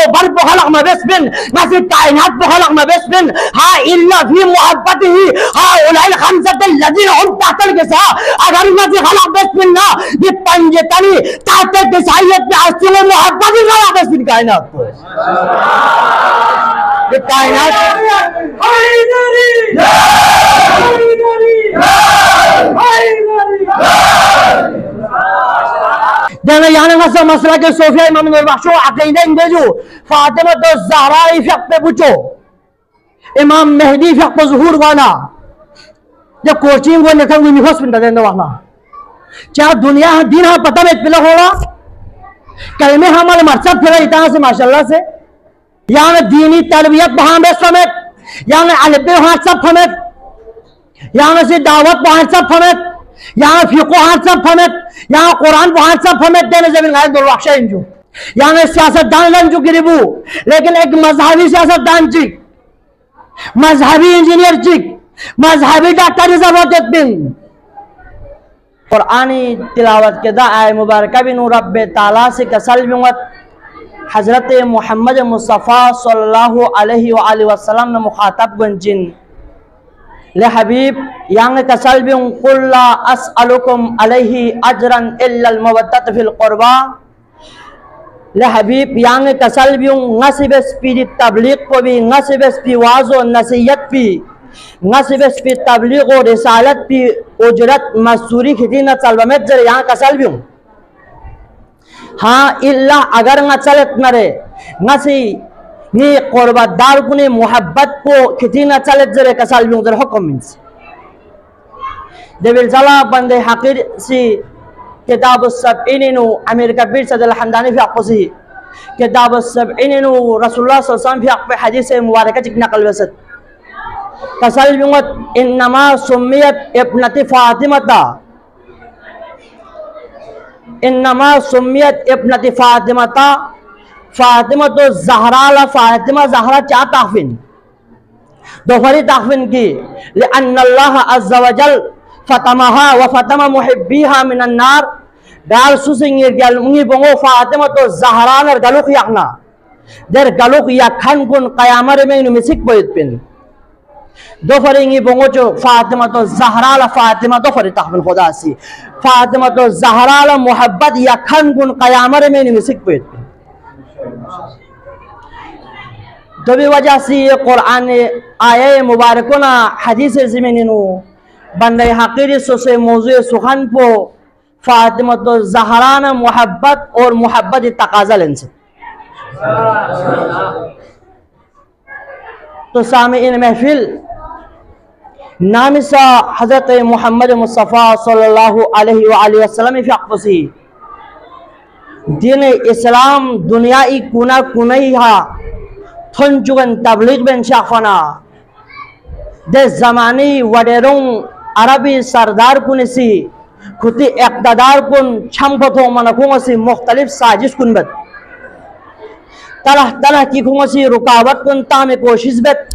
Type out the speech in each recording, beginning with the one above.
बर बखलक मबस्बिन नसी कायनात बखलक मबस्बिन हा इल्ला फी मुहब्बतिही हा उलाइल खमसतल लजीना हम तातल के सा अगर नसी खलक बस्बिन ना ये पंजतनी तातल के साहियत पे असल मोहब्बत ही खलक बस्बिन कायनात को ये कायनात देना यानी मसला मसला के सोफिया इमाम नूरबख्शो अकीदा इंदेजो फातिमा तो ज़हरा इफ़क़ पे पूछो इमाम मेहदी इफ़क़ पे ज़ुहूर वाला जब कोचिंग वो निकल हुई निहोस पिंडा देने वाला चाहे दुनिया दिन हाँ पता में पिला होगा कलमे हमारे मरसद फिर इतना से माशाल्लाह से यहाँ दीनी तरबियत वहाँ में समेत यहाँ अलबे वहाँ सब समेत यहाँ से दावत वहाँ सब समेत यहाँ फिको वहाँ सब समेत यहाँ कुरान वहाँ सब समेत देने जमीन गाय दुर्वाक्षा इंजू यहाँ सियासतदान लंजू गिरिबू लेकिन एक मजहबी सियासतदान चिक मजहबी इंजीनियर चिक मजहबी डॉक्टर जबरदस्त बिन कुरानी तिलावत के दाए मुबारक बिन रब ताला से कसल बिंगत हजरत मोहम्मद मुस्तफ़ा सल्लल्लाहु अलैहि वसल्लम ने मुखातब गंजिन ले हबीब यांग कसल बिंग कुल्ला अस्अलुकुम अलैहि अजरन इल्लल मवद्दत फिल क़ुरबा ले हबीब यांग कसल बिंग नसीब स्पीड तबलीग को भी नसीब स्पीड वाज़ो नसीहत भी नसीब स्पीड तबलीग और रिसालत भी उजरत मसूरी खिदी न चलबमेत जर यहाँ कसल बिंग हाँ इल्ला अगर न चलत नरे नसी नी क़ुरबदार कुने मोहब्बत को किती न चलत जरे कसाल बिंग जर हुक्म मिन्स देविल जला बंदे हकीर सी किताब सबइनिनु अमीर कबीर सदल हमदानी fi aqsi किताब सबइनिनु रसूलुल्लाह सल्लल्लाहु अलैहि वसल्लम fi aqfi hadis मुबारक चिक नकल वसत कसाल बिंग इन्नमा सुम्मियत इब्नती फातिमा इन्नमा सुम्मियत इब्नती फातिमा फातिमा तो ज़हरा ला फातिमा ज़हरा क्या ताफ़िन दोफरी ताफ़िन की ले अन्नल्लाह अज़्ज़ा वजल फ़तमहा व फ़तमा मुहिब्बीहा मिनन नार दाल सुसिंग गल मुंगी बंगो फातिमा तो ज़हरा नर गलुक याकना दर गलुक याखन कुन क़यामत में इन मिसिक बैत पिन दोफरी बंगो जो फातिमा तो ज़हरा ला फातिमा दोफरी ताफ़िन खुदा सी फातिमा तो ज़हरा ला मोहब्बत याखन कुन क़यामत में इन मिसिक बैत पिन तो भी वजह से ये कुरान आये मुबारकों ना हदीस ज़मीनिनु बंदे हकीर से मौजू सुखन पो फातिमा तो ज़हरा ना मोहब्बत और मोहब्बत तकाज़ा लेंस तो सामीन महफिल नामिसा हज़रत मोहम्मद मुस्तफ़ा सल्लल्लाहु अलैहि वसल्लम फ़ी अक़सी दीन इस्लाम दुनिया ई कुना कुनई हा थन जुगन तबलीग बेन शाफना दे ज़मानी वडेरों अरबी सरदार कुनसी खुदी इक़्तिदार कुन छम बतो मनकुंगसी मुख्तलिफ साजिश कुन बत तरह तरह की कुंगसी रुकावट कुन तामे कोशिश बत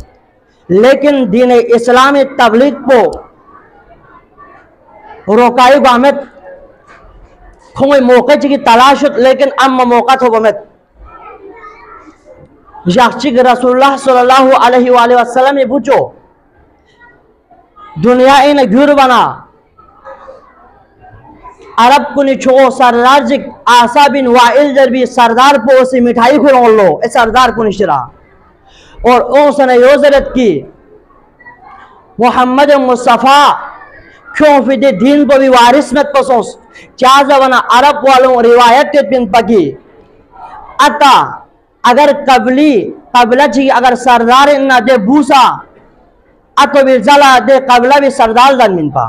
लेकिन दीन इस्लामी तबलीग को रोकाई गामत खुंगे मौके की तलाश लेकिन अम्मा मौका तो गमत याचिक रसूलुल्लाह सल्लल्लाहु अलैहि वसल्लम पूछो दुनिया इन घूर बना अरब को निछो सरदार जिक आसा बिन वाइल जरबी सरदार को उसी मिठाई खुलो लो ए सरदार को निशरा और उसने योजरत की मोहम्मद मुस्तफ़ा क्यों फिदे दीन को भी वारिस मत पसोस क्या जवाना अरब वालों रिवायत के पिन पकी अता अगर कबला जी अगर सरदार न दे भूसा अतो भी जला दे कबला भी सरदार दन मिन पा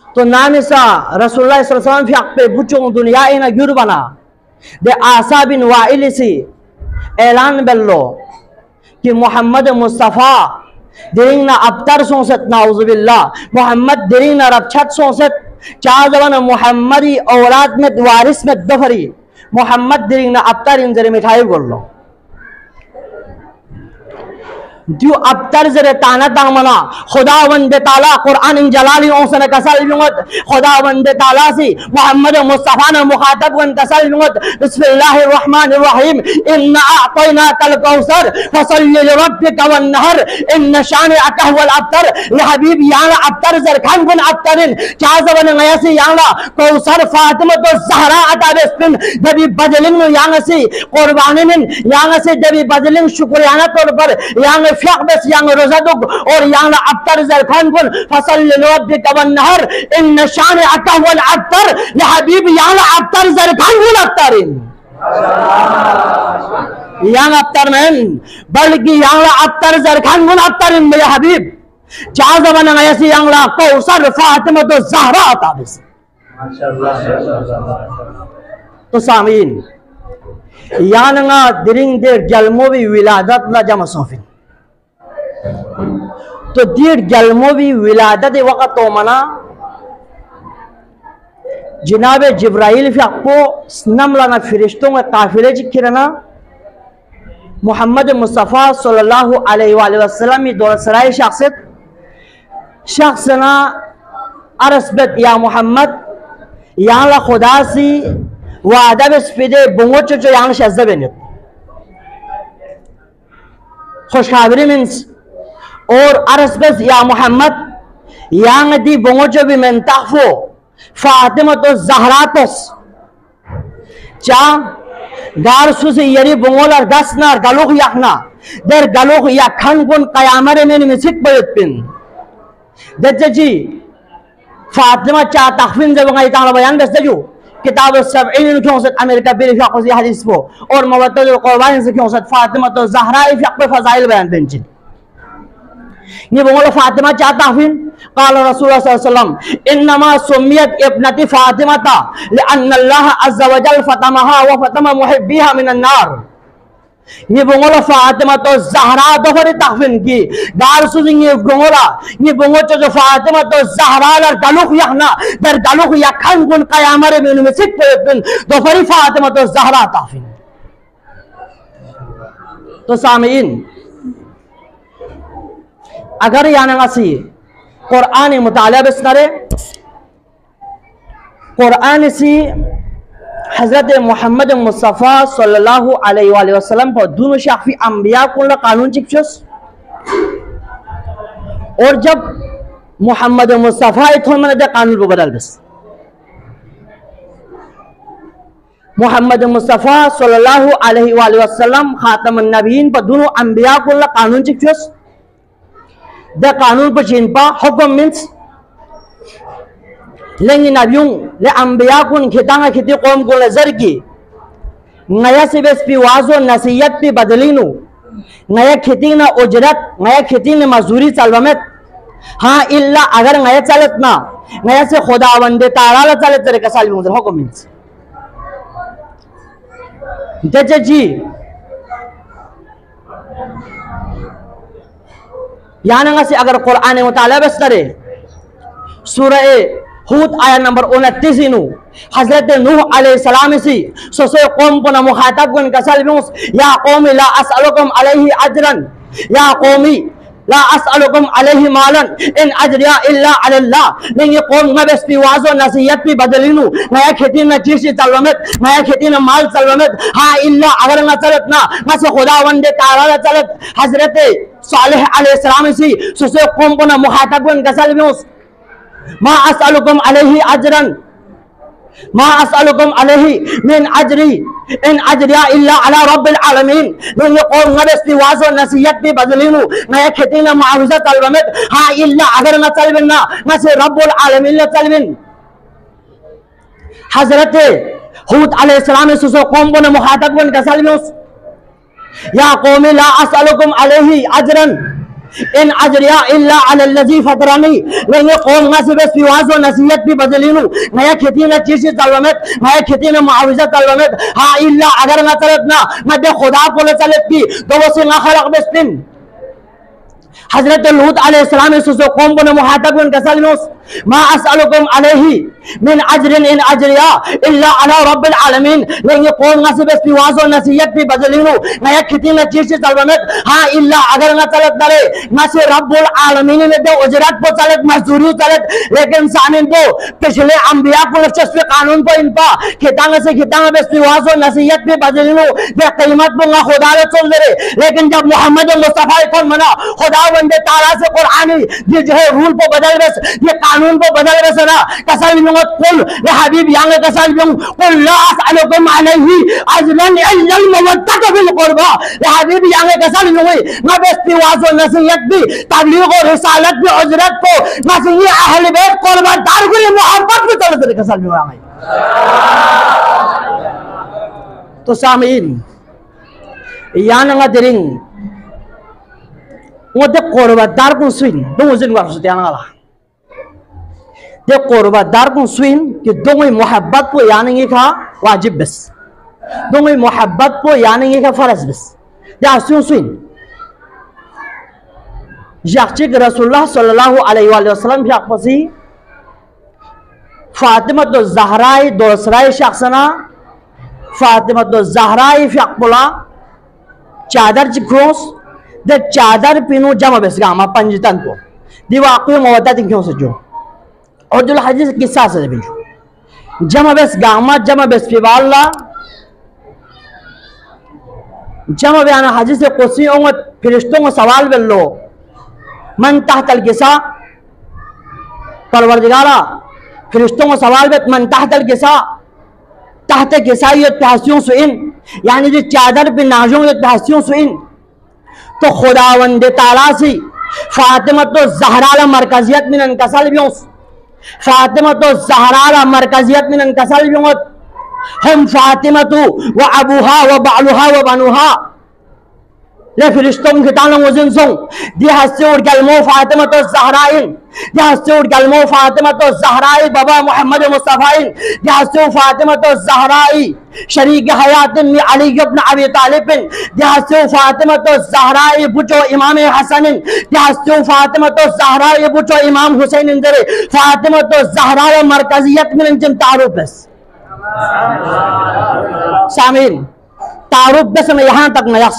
तो नामिसा रसूलुल्लाह सल्लल्लाहु अलैहि वसल्लम पे बुचों दुनिया इन गिर बना दे आसा बिन वाइल सी ऐलान बल्लो कि मोहम्मद मुस्तफ़ा देरिंगना अबतर सोसत नाउजुबिल्लाह मोहम्मद देरिंगना रबछत सोसत चार जवान मोहम्मदी औलाद में वारिस में दफरी मोहम्मद देरिंगना अबतर इन जरे मिठाई बोल लो दियो अबतर जरे ताना तामना खुदावंद ताला कुरान जलाली औसन कसल बिंगत खुदावंद ताला सी मोहम्मद मुस्तफा ने मुखातब वन कसल बिंगत बिस्मिल्लाहिर रहमानिर रहीम इन्ना अतैनाकल कौसर फसल्लि लिरब्बिका वन्नहर इन शानिअका हुवल अबतर ले हबीब याला अबतर जर खान बन अबतरिन चाजवन ngayasi yangla कौसर फातिमा तो ज़हरा अता बेस्पिन दबी बदलिंग यांगसी कुर्बानिन यांगसी दबी बदलिंग शुक्रियाना तौर पर यांग फ़ियाक़बस यांग रोज़ादुक और यांग अबतर ज़रखान कुन फ़सल लिरब्बिका वन्नहर इन शानिअका हुवल अबतर ले हबीब यांग अबतर ज़रखान कुन अबतरिन यांग अबतर में बल्कि यांग अबतर ज़रखान कुन अबतरिन मेरे हबीब चाज़वन ngayasi यांगला कौसर फातिमा तो ज़हरा अता बेस तो सामीन यानंगा दिरिंग देर जलमोवी विलादत ला जमा सोफिन तो देर जलमोवी विलादत वक़्त तो मना जनाब जिब्राइल फ़ियाक़ो नमलाना फ़िरिश्तों का काफ़िले जिक्रना मोहम्मद मुस्तफ़ा सल्लल्लाहु अलैहि वसल्लम में दौर सराय शख्सना अरसबत या मोहम्मद यहाँ खुदा सी वादा बेस्पिदे बुंगो चो यहाँ शज़्ज़बेनित खुशखबरी मीन्स और अरसबत या मोहम्मद यहाँ दी बुंगो चो भी में तहफ़ो फातिमा तो ज़हरातोस चा गार सुसे यरी बुंगोलर दसना गलोख याखना दर गलोख याखन कुन कयामरे में मिसिक बयत पिन दज्जी फातिमा चा तखफीन जब गई ताला बयान दस दजू किताब सबईन क्यों से अमेरिका बिल फ़ियाक़ हदीस को और मवद्दतुल क़ुरबान से क्यों से फातिमा तो ज़हरा फ़ियाक़ फ़ज़ाइल बयान देंचिन ये बोलो फातिमा चा तखफीन क़ाल रसूलुल्लाह सल्लल्लाहु अलैहि वसल्लम इन्नमा सुम्मियत इब्नती फातिमा लिअन्न अल्लाह अज़्ज़ा व जल फ़तमहा व फ़तम मुहिब्बिहा मिनन नार ये बोंगोला फातिमा तो ज़हरा दोहरे तखफीन की दार सुजिंग ये बोंगो जो फातिमा तो ज़हरा दर गलुख यखना दर गलुख यखन कुन कयामरे में उनमें सिक पेन दोहरी फातिमा तो ज़हरा तखफीन तो सामीन अगर यानंगासी कुरान मुताला बिस्नरे कुरान सी हज़रत मोहम्मद मुस्तफ़ा सल्लल्लाहु अलैहि वसल्लम पर दोनों शाफी अंबिया को कानून चिक्चोस और जब मोहम्मद मुस्तफ़ा इथों मैंने दे कानून को बदल दस मोहम्मद मुस्तफ़ा सल्लल्लाहु अलैहि वसल्लम खातमुन नबीयीन पर दोनों अंबिया को कानून चिक्चोस दे कानून पर चिंपा हुक्म मीन्स लेंगे नबियों ले अंबिया कुन खितांगा खिती कौम को नजर की नया से बेस पी वाजो नसीहत पी बदलीनु नया खेती ना उजरत नया खेती ने मजदूरी चलवमेत हाँ इल्ला अगर नया चलत ना नया से खुदावंदे ताला चलत तेरे कसाल भी हो मीन्स जज जी यानंगा से अगर कुरान मुताला बस करे सूरह हूद आया नंबर 29 इनु हजरत नूह अलैहिस्सलाम सी सोसे कौम को न मुखातब को कसल बिंस या कौमी ला असअलुकुम अलैहि अजरन या कौमी ला असअलुकुम अलैहि मालन इन अजरिया इल्ला अल्लाह नहीं ये कौम में बस वाजो नसीहत भी बदलिनु नया खेती में चीज चलवमेत नया खेती में माल चलवमेत हाँ इल्ला अगर न चलत ना से खुदावंदे ताला चलत हजरत सालेह अलैहिस्सलाम सी सोसे कौम को न मुखातब को कसल बिंस मा असअलुकुम अलैहि अजरन मा असअलुकुम अलैहि मिन अजरी इन अजरिया इल्ला अला रब्बिल आलमीन ये कौम नबी वाज़ो नसीहत भी बदलिनु नया खेती में मुआविज़ा तलबमेत हाँ इल्ला अगर न तलबिन ना से रब्बुल आलमीन तलबिन हजरत हूद अलैहिस्सलाम से कौम को मुखातब को कसलबिन या कौमी ला असअलुकुम अलैहि अजरन इन अजरिया इल्ला अलल्लज़ी फतरनी लेंगे कौम ना से बस वाज़ो नसीहत भी बदलिनु नया खेती में चीज तलवमेत नया खेती में मुआविज़ा तलवमेत हाँ इल्ला अगर ना चलत ना दे खुदा को चलत की तो वो से ना खलक बेस्तिन हजरत लूत अलैहिस्सलाम से कौम को मुखातब कसलबिन मा असअलुकुम अलैहि मिन अजरिन इन अजरिया इल्ला अला रब्बिल आलमीन लेंगे कौन ngasi bes piwazo nasihat pi badalinu ngaya khiti na chisi talbamet ha illa agar na chalat dare ngasi rabbul alamin ne de ujrat po chalat mazदूरी chalat lekin samin to पिछले अंबिया को नफ्स पे कानून पर इन पा खितांग से खितांग बस पिवाzo nasihat pi badalinu de कीमत को ना खुदा ने चल दे लेकिन जब मोहम्मद मुस्तफा को मना खुदा वंदे ताला से कुरानी ये जो है रूल को बदल बस ये कानून को बदल बस ना कसम लूंगा कुल ये हबीब यांग कसम लूं कुल ला असअलुकुम अलैहि अजरन इल्ला अल-मवद्दत फिल कुर्बा ये हबीब यांग कसम लूंगा मैं बस पिवाzo नसीहत भी तबलीग और रिसालत भी उजरत को नसीहत अहले बैत कुर्बादार को मोहब्बत भी चल दे कसम लूंगा तो सामीन यान ngadiring ngode kurbadar kun swin dong uzin wa sutian ngala de kurbadar kun swin ki dongoi mohabbat ko yaning ka wajib bes dongoi mohabbat ko yaning ka faraz bes de asun swin yakchik rasulullah sallallahu alaihi wasallam yak pasi fatimah to zahrai dosrai shakhsana fatimah to zahrai fiaqbula चादर चिखोस दे चादर पिनो जमा base gamma Panjtan को दिवाक़ी मवद्दत क्यों सजो और जो हदीस किस्सा से बिजो जमा बेस गामा जमा बेस पिवाला जमा बयाना हदीस से कुर्सी और फरिश्तों को सवाल बेलो मन तहतल किसा परवरदिगारा फरिश्तों को सवाल बे मन तहतल किसा तहत किसा ये तहसियों सुइन यानी जो चादर पे नाजों ये तहसियों सुइन तो खुदावंद ताला से फातिमा तो ज़हरा मरकजियत में इनकसल भी फातिमा तो ज़हरा मरकजियत में इनकसल भी हम फातिमा तो व अबूहा व बालुहा व बनुहा ले फरिश्तों के तालों वजन सों दी हस्सूर कलमो फातिमा तो ज़हराइन दी हस्सूर कलमो फातिमा तो ज़हराई बाबा मोहम्मद मुस्तफाइन दी हस्सूर फातिमा तो ज़हराई शरीक हयात में अली इब्न अबी तालिब दी हस्सूर फातिमा तो ज़हराई बुचो इमाम हसन दी हस्सूर फातिमा तो ज़हराई बुचो इमाम हुसैन इंदरे फातिमा तो ज़हरा मरकजियत में इंजम तारुफ बस शामिल तारुफ बस में यहां तक नयस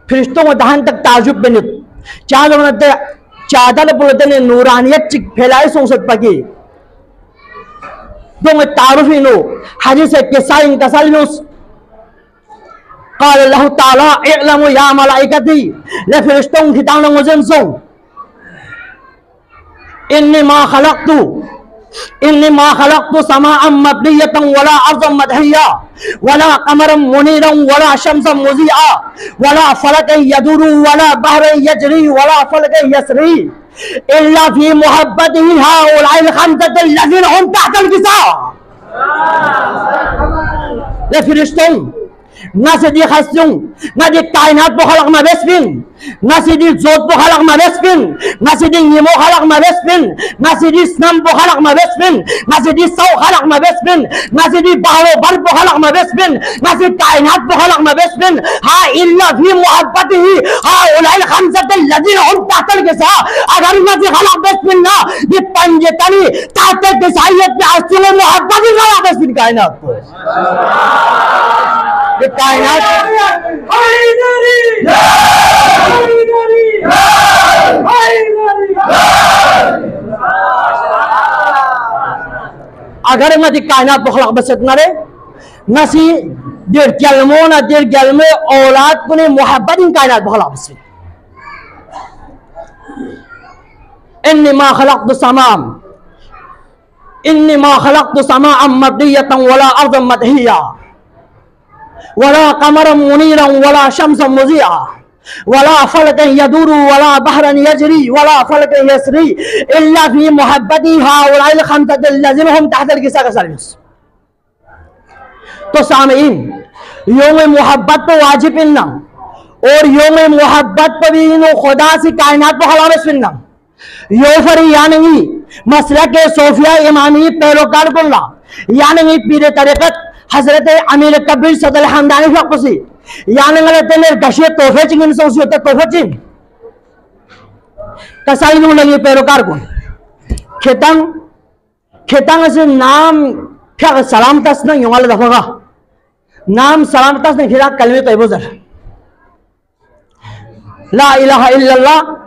फरिश्तों को दहन तक ताजुब बने चादर बोलते ने नूरानियत फैलाई सोसत पकी दो में तारुफी नो हदीस किस्सा इनकसल नो क़ाल अल्लाह ताला इअलमु या मलाइकती ले फरिश्तों की तालों वजन सो इन्नी मा खलक़तु समाअन मबनियतन वला अर्ज़न मदहिया वला कमरन मुनीरन वला शम्सन मुज़ीआ वला फलकन यदुरु वला बहरन यजरी वला फलकन यसरी इल्ला फी मुहब्बतिही हाउलाइल खमसति लज़ीना हुम तहतल किसा ले फरिश्तों नसदी खस्यों नदी कायनात बो खलक मबेस्बिन नसदी जोत बो खलक मबेस्बिन नसदी निमो खलक मबेस्बिन नसदी स्नम बो खलक मबेस्बिन नसदी सौ खलक मबेस्बिन नसदी बाहो बर बो खलक मबेस्बिन नसदी कायनात बो खलक मबेस्बिन हा इल्ला फी मुहब्बतिही हाउलाइल खमसति लज़ीना हुम तहतल किसा अगर नदी खलक बेस्बिन ना ये पंजतनी तहत किसायत पे अस्तिल मोहब्बत ही खलक बेस्बिन कायनात को ये कायनात अगर मत कायनात बखलक बसत नरे नसी देर कलमो न देर कलमे औलाद को ने मोहब्बत इन कायनात बखलक बसत इन्नी मा खलक़तु समाअन मबनियतन वला अर्ज़न मदहिया वला कमरन मुनीरन वला शम्सन मुज़ीआ वला फलकन यदुरु वला बहरन यजरी वला फलकन यसरी इल्ला फी मुहब्बती हाउलाइल खमसति लज़ीना हुम तहतल किसा का सर्विस। तो सामीन योम मोहब्बत तो वाजिब इन्ना और योम मोहब्बत पर भी इन खुदा से कायनात पर हलावे सुनना यो फरी यानी मसला के सोफिया इमामी पैरोकार कुल्ला यानी पीरे तरीक़त हजरत अमीर कबीर सदर हमदानी फकसी यानी गलते गशे तोहफे चिंगन सोसी होते तोहफे चिंग कसाई नु लगी पैरोकार को Ketang se nam kya salam tas na yung ala dafaga nam salam tas na kira kalme to ibozar la ilaha illallah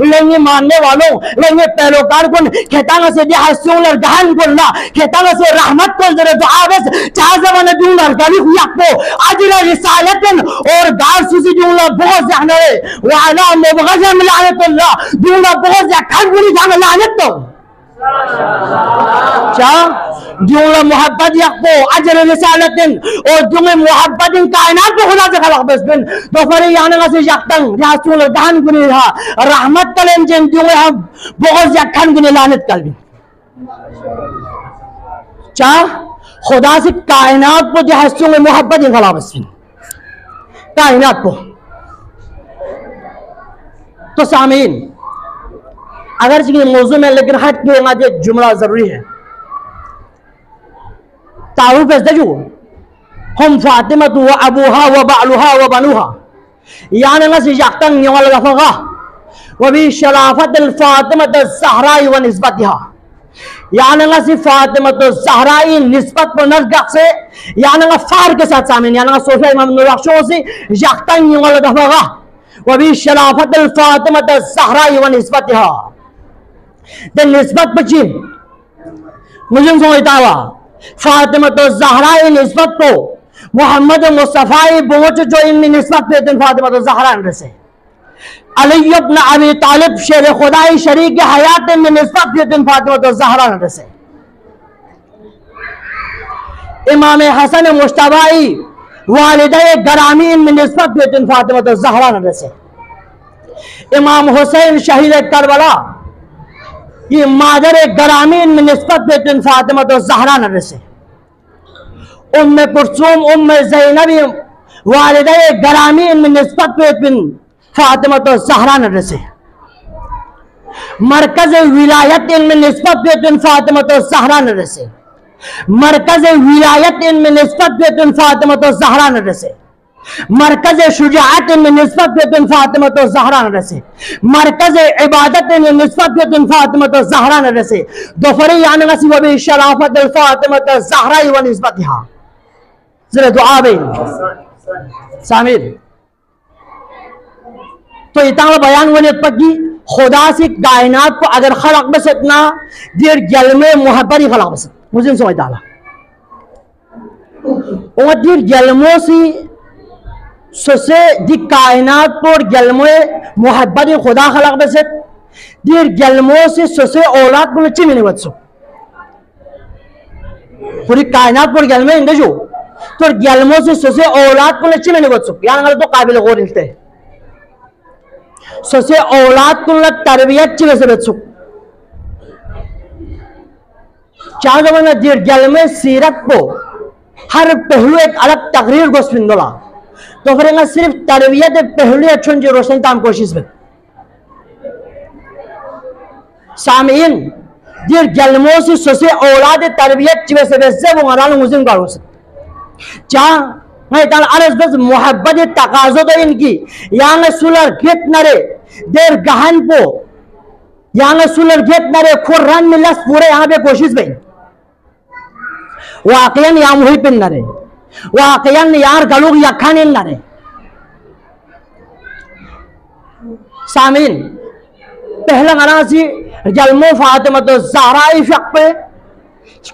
लेंगे मानने वालों लेंगे पैरोकार को खेतांग से दिया हस्यों लड़कान को ना खेतांग से रहमत को जरे दुआ बस चाहते बने दूंगा कभी हुआ को अजर रिसालतन और गार सुसी दूंगा बहुत ज़्यादा है वाला मुबगज़ मिलाने तो ला दूंगा बहुत ज़्यादा खल बुरी जाने लाने तो क्या दूंगा मोहब्बत याको अजर रिसालतन और दूंगे मोहब्बत इन कायनात को खुदा से खलक बस बिन तो फिर याने का से याक्तंग यासुल लड़कान को नहीं रहा रहमत कलें जिन दूंगे हम बहुत ज़्यादा खल बुरी लानत कल बिन क्या खुदा से कायनात को जहाज़ों में मोहब्बत इन खला बस बिन कायनात को तो सामीन अगर किसी मौजू में लेकिन हट के ना जुमला जरूरी है तारुफ दजू हम फातिमा व अबूहा व बालुहा व बनुहा यानी नसी याक्तंग यवल गफगा व भी शराफत अल फातिमा ज़हरा व निस्बतिहा यानी नसी फातिमा ज़हरा निस्बत पर नज़र से यानी फार के साथ सामने यानी सोफिया इमाम नूरबख्शों से याक्तंग यवल गफगा व भी शराफत अल फातिमा ज़हरा व निस्बतिहा द निस्बत बची मुझे समझता फातिमा ज़हरा निस्बत को मोहम्मद मुस्तफ़ा बोझ जो इनमें निस्बत पे फातिमा ज़हरा से अली इब्न अबी तालिब शेर खुदाई शरीक हयात में निस्बत पे फातिमा ज़हरा से इमाम हसन मुश्तबाई वालिदा गरामी में निस्बत पे फातिमा ज़हरा से इमाम हुसैन शहीद करबला ये मादर गरामीन में निस्बत पे फातिमा ज़हरा से उम्मे कुलसूम उम्मे ज़ैनब वालिदा गरामीन में निस्बत पे फातिमा ज़हरा से मरकज विलायत इनमें निस्बत पे फातिमा ज़हरा से मरकज विलायत इनमें निस्बत पे फातिमा ज़हरा से मरकज शुजाअत में निस्बत पे फातिमा ज़हरा से मरकज इबादत में निस्बत पे फातिमा ज़हरा से दोफरी यानी नसी व भी शराफत फातिमा ज़हरा व निस्बतिहा जरा दुआ बे सामिर तो इतना बयान वने पकी खुदा से कायनात को अगर खलक बस इतना देर गल में मोहब्बत ही खलक बस मुझे समझ आला और देर गलमों से सोसे दी कायनात पर गलमों मोहब्बत खुदा खलक बस देर गलमों से सोसे औलाद को नच्ची मिले बच्चों पूरी कायनात पर गलमों इंगे जो तो गलमों से सोसे औलाद को नच्ची मिले बच्चों यानी तो काबिल गौर निकलते सोसे औलाद को तरबियत ची वैसे बच्चों चार जमाना देर गलमों सीरत को हर पहलू एक अलग तकरीर गोस्पिंदोला तो फिर सिर्फ तरबियत पहलू अच्छे जो रोशनी ताम कोशिश में सामीन देर गलमों से सोसे औलाद तरबियत ची वैसे वैसे वो मराल मुस्लिम का रोशन चाह मैं ताल अरज़ बस मोहब्बत तकाज़ो तो इनकी यहाँ सुलर घेत नरे देर गहन पो यहाँ सुलर घेत नरे खुर्रन मिलस पूरे यहाँ पे कोशिश भाई वाकयन यहाँ मुही पिन नरे वाकयन यार गलुग यखान इन नरे सामीन पहला मरासी जलमो फातिमा ज़हरा इफ़क़ पे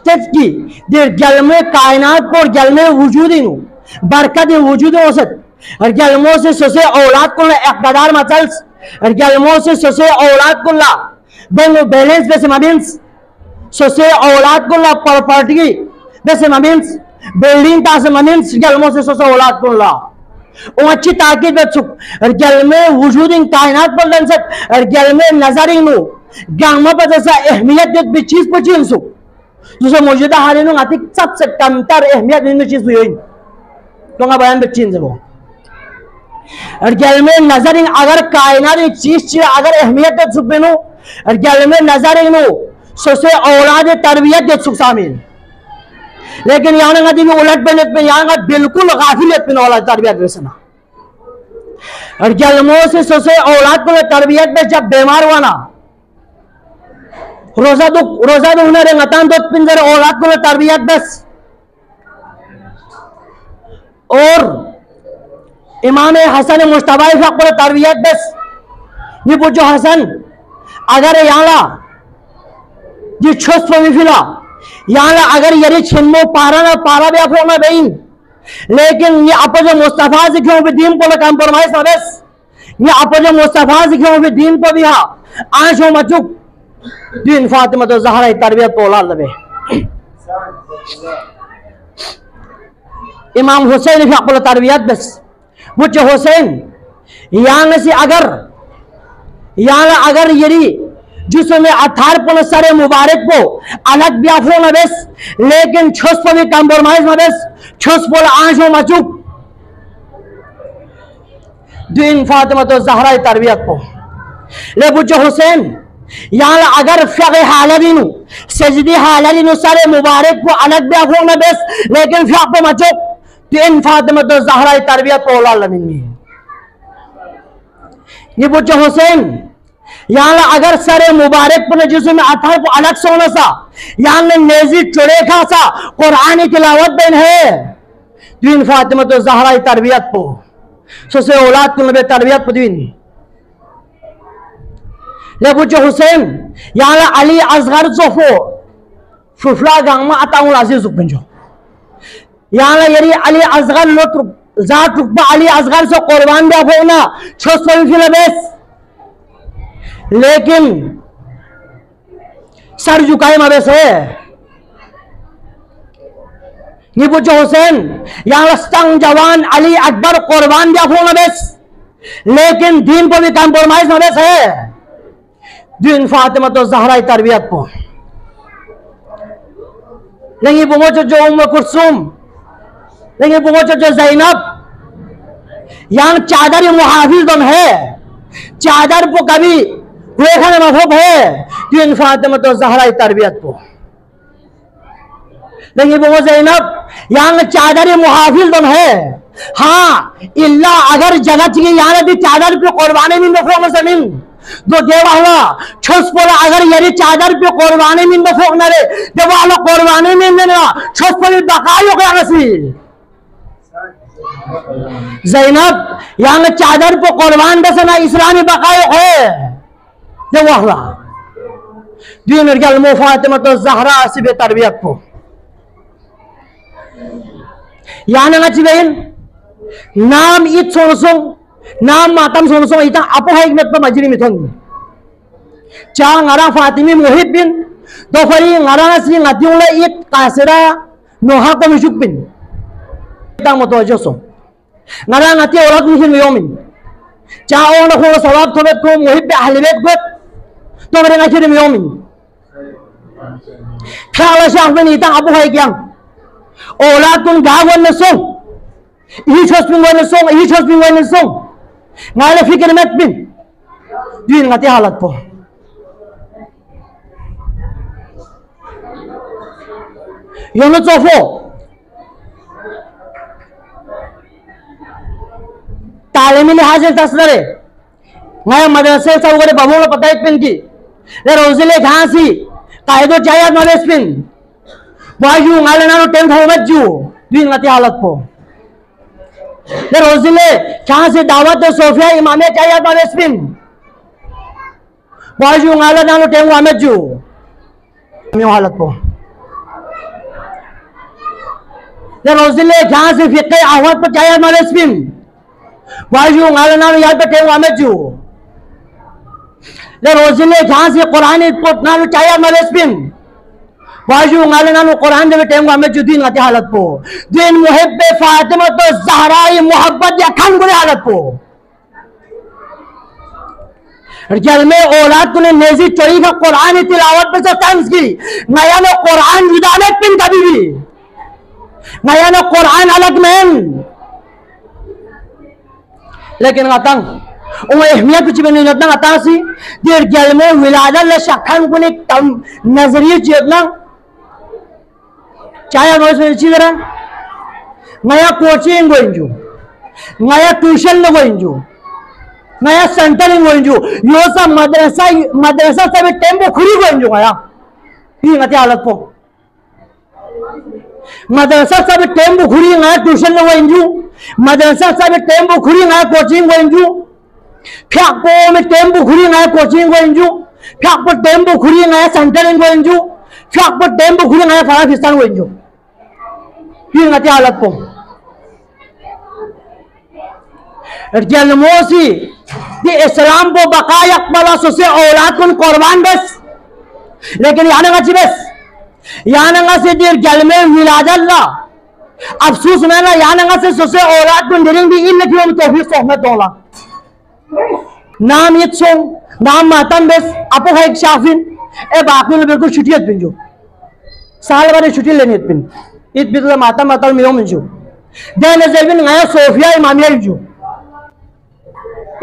की देर गलमे कायनात पर गलमे वजूदी नु बरकत वजूद औसत और गलमों से सोसे औलाद को इक़्तिदार मचल और गलमों से सोसे औलाद को ला बेंगो बैलेंस बेसे मबिन्स सोसे औलाद को ला प्रॉपर्टी बेसे मबिन्स बिल्डिंग तासे मबिन्स गलमों से सोसे औलाद को ला और अच्छी ताकीद बचुक और गलमे वजूद इन कायनात पर लंसत और गलमे नजरिंग नु गांव पर जैसा अहमियत देत भी चीज पर चीज सु दूसरा मौजूदा हाल नु आती सबसे कमतर अहमियत इन चीज हुई तो ना बयान बच्चीन से वो और गल में नजर इन अगर कायनात एक चीज अगर अहमियत दे सुख नो और गल में नजर इन सोसे औलाद तरबियत दे सुख शामिल लेकिन यहाँ नदी में उलट बेलत में यहाँ बिल्कुल गाफिलियत में औलाद तरबियत बेसना और जलमों से ससे औलाद को तरबियत में जब बीमार हुआ ना रोजा दो उन्हें ngatan दो पिंजर औलाद को तरबियत बस और इमाम हसन मुस्तफा को तरबियत बस ये पूछो हसन अगर यहाँ जी छुस फिला यहाँ अगर यरी छिन्मो पारा भी आपको ना बहन लेकिन ये आप जो मुस्तफा से क्यों भी दीन को कॉम्प्रोमाइज ना बस ये आप जो मुस्तफा से क्यों भी दीन को भी हा आंशों मचुक दीन फातिमा तो ज़हरा तरबियत को औलाद लबे इमाम हुसैन भी आपको तरबियत बस मुझे हुसैन यहाँ से अगर यरी जिसमें 18 सरे मुबारक को अलग ब्याफो न बेस लेकिन छुस पर भी कॉम्प्रोमाइज न बेस छुस बोल आंशों मचुक दीन फातिमा तो ज़हरा तरबियत को ले बुझो हुसैन यहाँ अगर फ़िक़्ह हालदीनु सजदी हालदीनु सरे मुबारक को अलग ब्याफो न बेस लेकिन फ़िक़्ह मचुक दीन फातिमा तो ज़हरा तरबियत को औलाद लमिनी ये बुझो हुसैन यहाँ अगर सरे मुबारक पर जिसमें 18 को अलग सोना सा यहाँ नेजी चुड़े खा सा कुरानी तिलावत दिन है दीन फातिमा तो ज़हरा तरबियत को ससे औलाद को नबे तरबियत को दीन ले बुझो हुसैन यहाँ अली असगर जोफो फुफला गांग में अताउल अजीज उकंजो यहाँ यरी अली असगर लोट जात रुकबा अली असगर से कुर्बान दिया होना छोसो फिलबेस लेकिन सर झुकाए मवेश है ये बुझो हुसैन यहाँ रस्तंग जवान अली अकबर कुर्बान दिया हो मवेश लेकिन दीन को भी कॉम्प्रोमाइज मवेश है दीन फातिमा तो ज़हरा तरबियत को नहीं बुमोचो जो उम्म कुलसूम नहीं बुमोचो जो ज़ैनब यहाँ चादर मुहाफिज दम है चादर को कभी रेखा मफहूम है दीन फातिमा तो ज़हरा तरबियत को लेकिन वो ज़ैनब यहाँ चादर मुहाफिज दम है हाँ इल्ला अगर जगत की यहाँ भी चादर पे कुर्बानी में मफहूम समीन दो देवाला छुस पोला अगर यरी चादर पे कुर्बानी में मफहूम न रे देवाला कुर्बानी में ना छुस पोली बकायो के आसी ज़ैनब यहाँ चादर पे कुर्बान बसना इस्लामी बकायो है देवाला दीन रजल फातिमा तो ज़हरा सिबे तरबियत को यहाँ नची बहन नाम इत सोनसों नाम मातम सोनसों इतना अपोहाइक में तो मजरी में थोंगी चाह ngara फातिमी मुहिब बिन तो फरी ngara सी ngatiungla इत कासरा नोहा को मिशुक बिन इतना मतवजह सो ngara ngati औलाद मिशन मियोमिन चाह और न खोल सवाब थोबेत को मुहिब अहलबेत को तो मेरे ngachiri मियोमिन ख्याल शाह में इतना अपोहाइक yang औलाद तुम गावन न सो इही छोस्पिंग वन सो नाले फिक्र मत बिन दीन ngati हालत po योनो चोफो तालीमी लिहाज से तस्वीरें नया मदरसे से वगैरह बाबू ने पता है पिन की ले रोज़िले घासी कायदो चाहिए नॉलेज पिन वायु नाले नानो टेंथ होमत जू दीन ngati हालत po ले रोज़िले घासी दावत सोफिया इमामे चाहिए नॉलेज पिन वायु नाले नानो टेंथ होमत जू म्यों हालत po ले रोज़िले घासी फिक्के आहवत पर चाहिए नॉलेज पिन वायु नाले नानो याद पर टेंथ होमत जू ले रोज़िले घासी कुरानी पोत नानो चाहिए नॉलेज पिन वाजू नाले नानो कुरान दे टेंगो हमें जुदीन ngati हालत po दिन मुहिब्बे फातिमा तो ज़हरा मोहब्बत या खान गुरे हालत po रजल में औलाद को ने नेजी चोरी का कुरान तिलावत पे से तंज की नया नो कुरान विदालत पिन कभी भी नया नो कुरान अलग में लेकिन ngатang उम्र अहमियत कुछ भी नहीं लगता ngata सी देर जल में विलादत ले शखान को ने कम नजरिए चेतना चाहे मौसी जरा नया कोचिंग गोइंजू नया ट्यूशन लो गोइंजू नया सेंटरिंग गोइंजू यो सब मदरसा सब टेम्पो खुरी गोइंजू गया ये मत हालत पो मदरसा सब टेम्पो खुरी नया ट्यूशन लो गोइंजू मदरसा सब टेम्पो खुरी नया कोचिंग गोइंजू फ्यापो में टेम्पो खुरी नया कोचिंग गोइंजू फ्यापो टेम्पो खुरी नया सेंटरिंग गोइंजू फ्यापो टेम्पो खुरी नया पाकिस्तान गोइंजू ये मत हालत पो जलमोसी ये इस्लाम को बकाया अकबला से औलाद को कुर्बान बस लेकिन याना का बस याना का से देर जलमे मिलादल्ला अफसोस में ना याना का से औलाद को निरिंग भी इन नफियों में तौफीक सोहमत होला नाम ये सो नाम मातम बस अपो है एक शाफिन ए बाकी लोग बिल्कुल छुट्टियां पिंजो साल भर छुट्टी लेनी पिन इत बिल्कुल मातम मातम मिलो मिंजो दे नजर बिन नया सोफिया इमामिया जो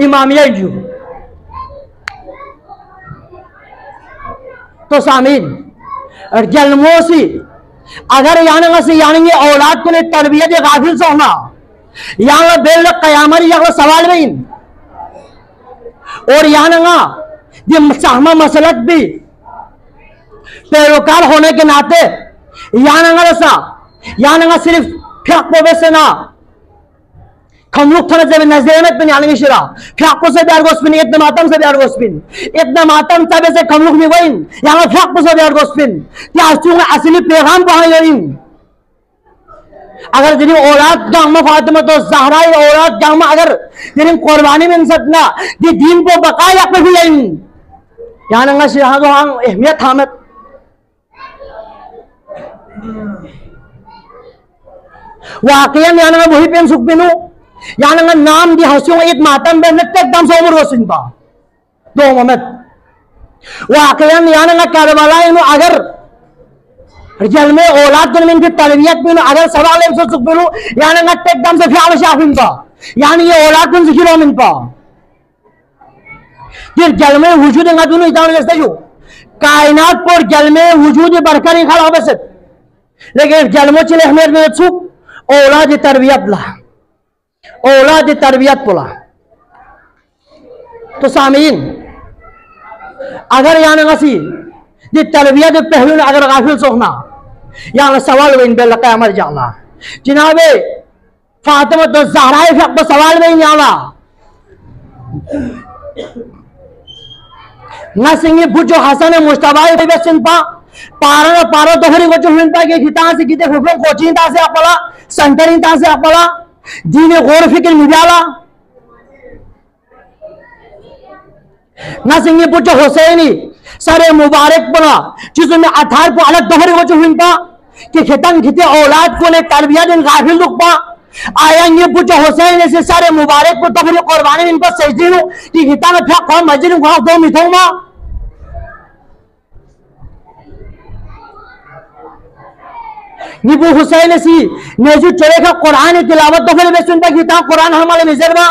इमामिया जू तो सामीन और जलमोसी अगर यानी से यानी औलाद को तरबियत गाफिल से होना यहाँ बेल कयामत या सवाल में और यानी सहमा मसलक भी पैरोकार होने के नाते यानी सिर्फ फ्याको से ना खमलुक थोड़ा से नजरेमत में यानी शिरा फ्याको से बिहार गोस्पिन इतना मातम से बिहार गोस्पिन इतना मातम तब से खमलुक में वही यहाँ फ्याको से बिहार गोस्पिन क्या असली पैगाम कहाँ यही अगर जिन्हें औलाद गांव फातिमा तो ज़हरा औलाद गांव अगर जिन्हें कुर्बानी में सकना ये दीन को बकाया पे भी यही यहाँ नंगा शिरा तो हाँ अहमियत हामत वाकई में यहाँ वही पेन सुख बिनू यानी नाम दी हंसियों एक मातम में एकदम से उम्र वसिन पा दो मोहम्मद वाकई यानी करबला अगर जल में औलाद को इनकी तरबियत में अगर सवाल से सुख बिनू यानी एकदम से ख्याल शाफिन पा यानी ये औलाद को जिक्र मिन पा फिर जल में वजूद दोनों इतना जैसे जो कायनात पर जल में वजूद बरकर ही खड़ा बस लेकिन जलमो चले हमें में सुख औलाद तरबियत ला औलाद तरबियत बोला तो सामीन अगर यानी नसी ये तरबियत पहलू अगर गाफिल सोना यानी सवाल में बेल लगा मर जाला जनाबे फातिमा तो ज़हरा तो सवाल में नहीं आला ना सिंह बुझो हसन मुश्तबाई बेसिन पा पारा पारा दोहरी को जो हिंता के खिता से किते फुफलो कोचिंग ता से अपला सेंटरिंग ता से अपला दीने गौर फिक्र निजाला ना सिंह पुत्र हुसैनी सरे मुबारक बना जिसमें 18 को अलग दोहरे हो चुकी था कि खितन खिते औलाद को ने तरबियत इन गाफिल लुक पा आया ये पुत्र हुसैन से सारे मुबारक को दोहरे कुर्बानी इन पर सजदी नु कि खिता में था कौन मस्जिद को दो मिथों मा निबू हुसैन सी नेजू चले का कुरान तिलावत तो फिर मैं सुनता कि था कुरान हमारे नजर में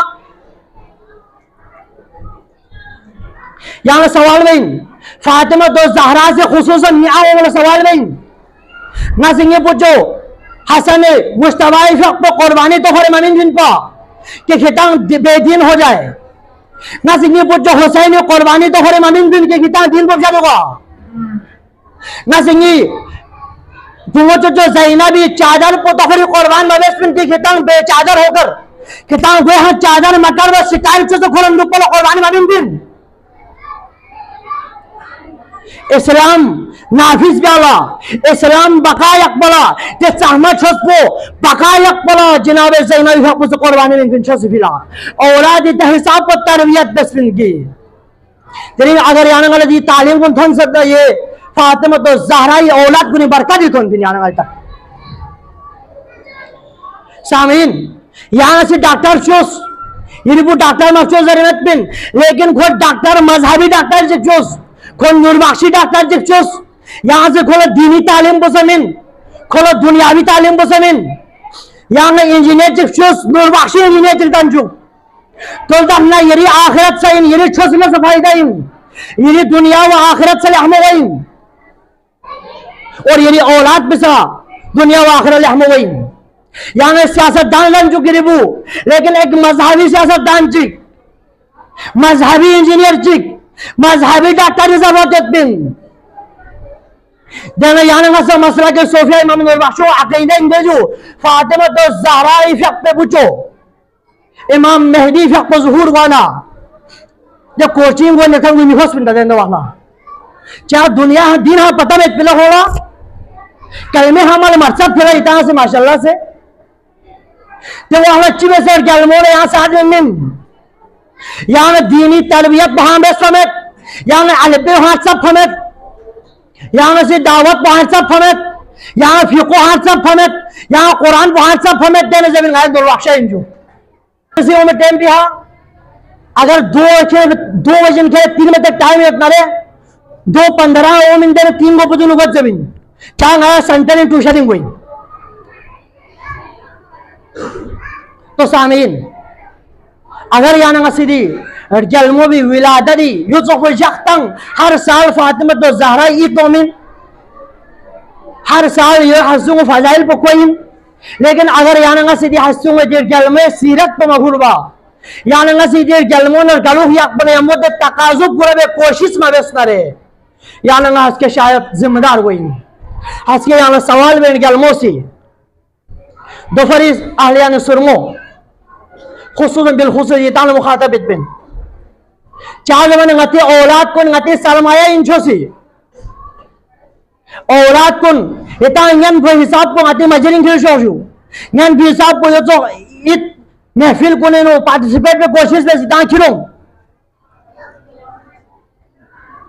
यहाँ सवाल नहीं फातिमा तो ज़हरा से खुसूसन मियाँ वाला सवाल नहीं ना सिंह पूछो हसन मुश्तबाई तो कुर्बानी तो फिर ममीन जिन पा कि खिताब बेदीन हो जाए ना सिंह पूछो हुसैन कुर्बानी तो फिर ममीन जिन के खिताब दीन पर जाएगा ना सिंह वो जो ज़ैनबी चादर को तो फिर कुर्बान मवेश की खिताब बेचादर होकर खिताब वे हाँ चादर मकर व शिकायत से तो खुलन दुख पर कुर्बानी ममीन दिन इस्लाम नाफिज वाला इस्लाम बकाय अकबला जे सहमत छसपो बकाय अकबला जनाब ज़ैनबी हक से कुर्बानी में दिन छसफिला औलाद ते हिसाब पर तरबियत दसबिन की तेरी अगर यानी वाले जी तालीम को थन सकता ये फातिमा तो ज़हरा ये औलाद को बरकत दी थन यानी वाले तक सामीन यहाँ से डॉक्टर चोस ये वो डॉक्टर मखसूस जरूरत बिन लेकिन खुद डॉक्टर मजहबी डॉक्टर से चोस खोल नूरबख्शी डॉक्टर जिक्चोस यहाँ से खोलो दीनी तालीम बसमिन खोलो दुनियावी तालीम बसमिन यहाँ इंजीनियर जिक्चोस नूरबख्शी इंजीनियर जिक्चो तो दमना यरी आखिरत से इन यरी छोस में फायदा इन यरी दुनिया व आखिरत से हमें इन और यरी औलाद बिसा दुनिया व आखिरत लहम वही यानी सियासतदान रन चुकी रिबू लेकिन एक मजहबी सियासतदान चिक मजहबी इंजीनियर चिक मजहबी डॉक्टर दिन देना यानी मसा मसला के सोफिया इमाम नूरबख्शो अकीदा इंदेजो फातिमा तो ज़हरा इफ़क़ पे पूछो इमाम मेहदी इफ़क़ पे ज़ुहूर वाना जब कोचिंग वो निकल हुई मिहोस पिंडा देने वाला क्या दुनिया दिन हाँ पता में पिला होगा कल में हमारे मरसद फिर इतना से माशाल्लाह से तो वो हमें अच्छी वैसे गलमोड़े यहाँ से आज में यहाँ दीनी तरबियत वहाँ में समेत यहाँ अलबे हाथ सब समेत यहाँ से दावत वहाँ सब समेत यहाँ फिको हाथ सब समेत यहाँ कुरान वहाँ सब समेत देने जमीन गाय दुर्वाक्षा इंजो किसी में टाइम दिया अगर 2 बजे के 3 बजे तक टाइम इतना रे 2:15 वो मिनट में 3 बजे नुकत जमीन क्या गया संतन ट्यूशन हुई तो सामीन अगर यहाँ सीधी जलमो भी विलादरी यूसुफ जख्तंग हर साल फातिमा तो ज़हरा तोमिन हर साल ये हसूँ फजाइल पर कोई लेकिन अगर यहाँ सीधी हसूँ जलमे सीरत पर मगुरबा यहाँ सीधी जलमो न गलू ही अपने अमुद तकाजुब पूरे कोशिश में व्यस्त न रहे यहाँ के शायद जिम्मेदार हुई हंस के यहाँ सवाल में गलमो सी दोफरी अहलियान सुरमो खुसूसन बिलखुसूस ये तान मुखातब बिन चार जमाने ngati औलाद कुन ngati सरमाया इंचोसी औलाद कुन इतना इंजन को हिसाब को ngati मजरिंग के शोशु इंजन भी हिसाब को जो इत महफिल को ने नो पार्टिसिपेट में कोशिश में इतना खिलो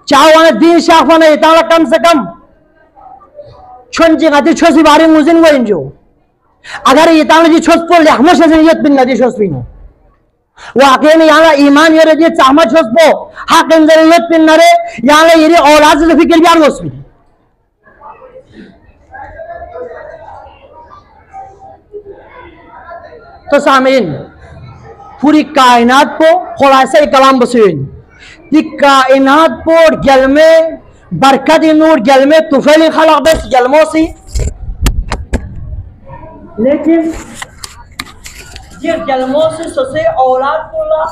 चार वाले दिन शाखा ने इतना कम से कम चुनजी ngati छोसी बारी मुजिन वो इंजो अगर इतना जी छोस को लहमश से नियत बिन ngati छोस बिनो वाकई में यहाँ ईमान ये रही चाहमत छोसपो हक इंजरियत पिन नरे यहाँ ये औलाद से फिक्र भी आगोस भी तो सामीन पूरी कायनात को खुलासा कलाम बसीन कि कायनात को जल में बरकत नूर जल में तुफैली खलक बस जलमों से लेकिन ये जलमों से ससे औलाद को ला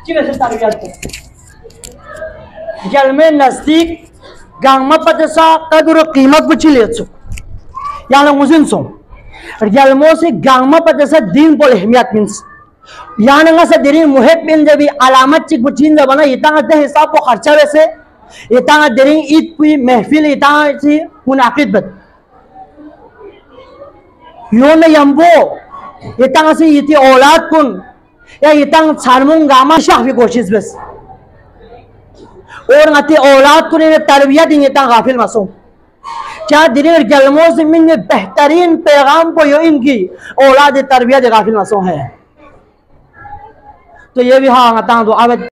कि वैसे तरबियत को जल में नजदीक गांगमा पतसा कदर कीमत कुछ ले चुक यानी मुझे सो जलमों से गांगमा पतसा दिन पर अहमियत मीन्स यानी ना से देरी मुहित बिन जब अलामत चिक बुचीन जब ना इतना ते हिसाब को खर्चा वैसे इतना देरी ईद कोई महफिल इतना सी मुनाकिद बद यो ने यंबो इतना से इतनी औलाद कुन या इतना छानमुंग गामा शाफी कोशिश बस और नती औलाद कुन इन्हें तरबियत इन्हें इतना गाफिल मसो क्या दिनेर जलमों से मिलने बेहतरीन पैगाम को यो इनकी औलाद तरबियत गाफिल मसो है तो ये भी हाँ तो अब